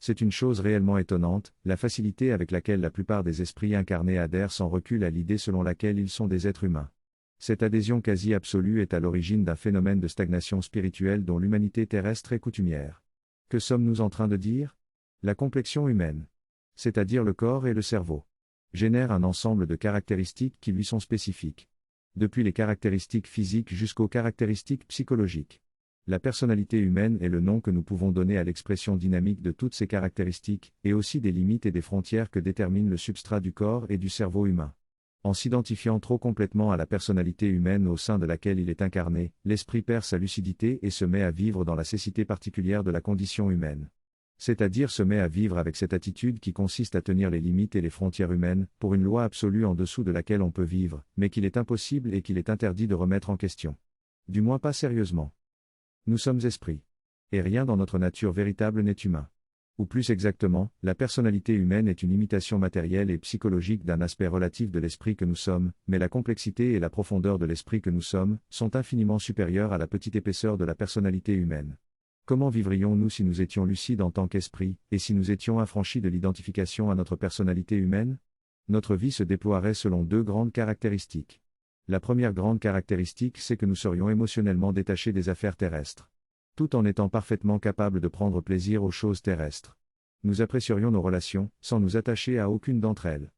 C'est une chose réellement étonnante, la facilité avec laquelle la plupart des esprits incarnés adhèrent sans recul à l'idée selon laquelle ils sont des êtres humains. Cette adhésion quasi absolue est à l'origine d'un phénomène de stagnation spirituelle dont l'humanité terrestre est coutumière. Que sommes-nous en train de dire ? La complexion humaine, c'est-à-dire le corps et le cerveau, génère un ensemble de caractéristiques qui lui sont spécifiques. Depuis les caractéristiques physiques jusqu'aux caractéristiques psychologiques. La personnalité humaine est le nom que nous pouvons donner à l'expression dynamique de toutes ces caractéristiques, et aussi des limites et des frontières que détermine le substrat du corps et du cerveau humain. En s'identifiant trop complètement à la personnalité humaine au sein de laquelle il est incarné, l'esprit perd sa lucidité et se met à vivre dans la cécité particulière de la condition humaine. C'est-à-dire se met à vivre avec cette attitude qui consiste à tenir les limites et les frontières humaines, pour une loi absolue en dessous de laquelle on peut vivre, mais qu'il est impossible et qu'il est interdit de remettre en question. Du moins pas sérieusement. Nous sommes esprits. Et rien dans notre nature véritable n'est humain. Ou plus exactement, la personnalité humaine est une imitation matérielle et psychologique d'un aspect relatif de l'esprit que nous sommes, mais la complexité et la profondeur de l'esprit que nous sommes, sont infiniment supérieures à la petite épaisseur de la personnalité humaine. Comment vivrions-nous si nous étions lucides en tant qu'esprit, et si nous étions affranchis de l'identification à notre personnalité humaine ? Notre vie se déploierait selon deux grandes caractéristiques. La première grande caractéristique, c'est que nous serions émotionnellement détachés des affaires terrestres. Tout en étant parfaitement capables de prendre plaisir aux choses terrestres. Nous apprécierions nos relations, sans nous attacher à aucune d'entre elles.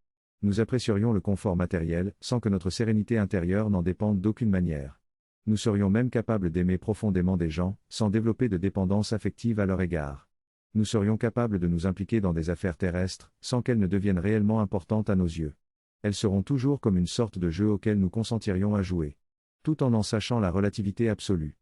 Nous apprécierions le confort matériel, sans que notre sérénité intérieure n'en dépende d'aucune manière. Nous serions même capables d'aimer profondément des gens, sans développer de dépendance affective à leur égard. Nous serions capables de nous impliquer dans des affaires terrestres, sans qu'elles ne deviennent réellement importantes à nos yeux. Elles seront toujours comme une sorte de jeu auquel nous consentirions à jouer. Tout en sachant la relativité absolue.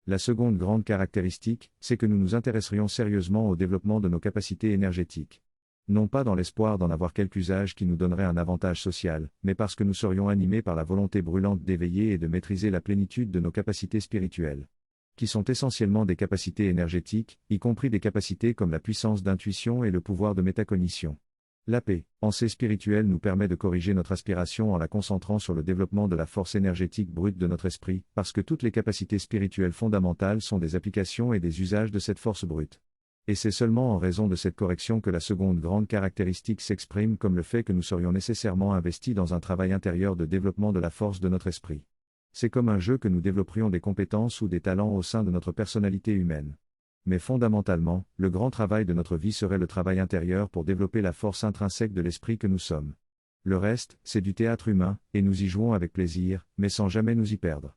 La seconde grande caractéristique, c'est que nous nous intéresserions sérieusement au développement de nos capacités énergétiques. Non pas dans l'espoir d'en avoir quelque usage qui nous donnerait un avantage social, mais parce que nous serions animés par la volonté brûlante d'éveiller et de maîtriser la plénitude de nos capacités spirituelles. Qui sont essentiellement des capacités énergétiques, y compris des capacités comme la puissance d'intuition et le pouvoir de métacognition. La paix, pensée spirituelle nous permet de corriger notre aspiration en la concentrant sur le développement de la force énergétique brute de notre esprit, parce que toutes les capacités spirituelles fondamentales sont des applications et des usages de cette force brute. Et c'est seulement en raison de cette correction que la seconde grande caractéristique s'exprime comme le fait que nous serions nécessairement investis dans un travail intérieur de développement de la force de notre esprit. C'est comme un jeu que nous développerions des compétences ou des talents au sein de notre personnalité humaine. Mais fondamentalement, le grand travail de notre vie serait le travail intérieur pour développer la force intrinsèque de l'esprit que nous sommes. Le reste, c'est du théâtre humain, et nous y jouons avec plaisir, mais sans jamais nous y perdre.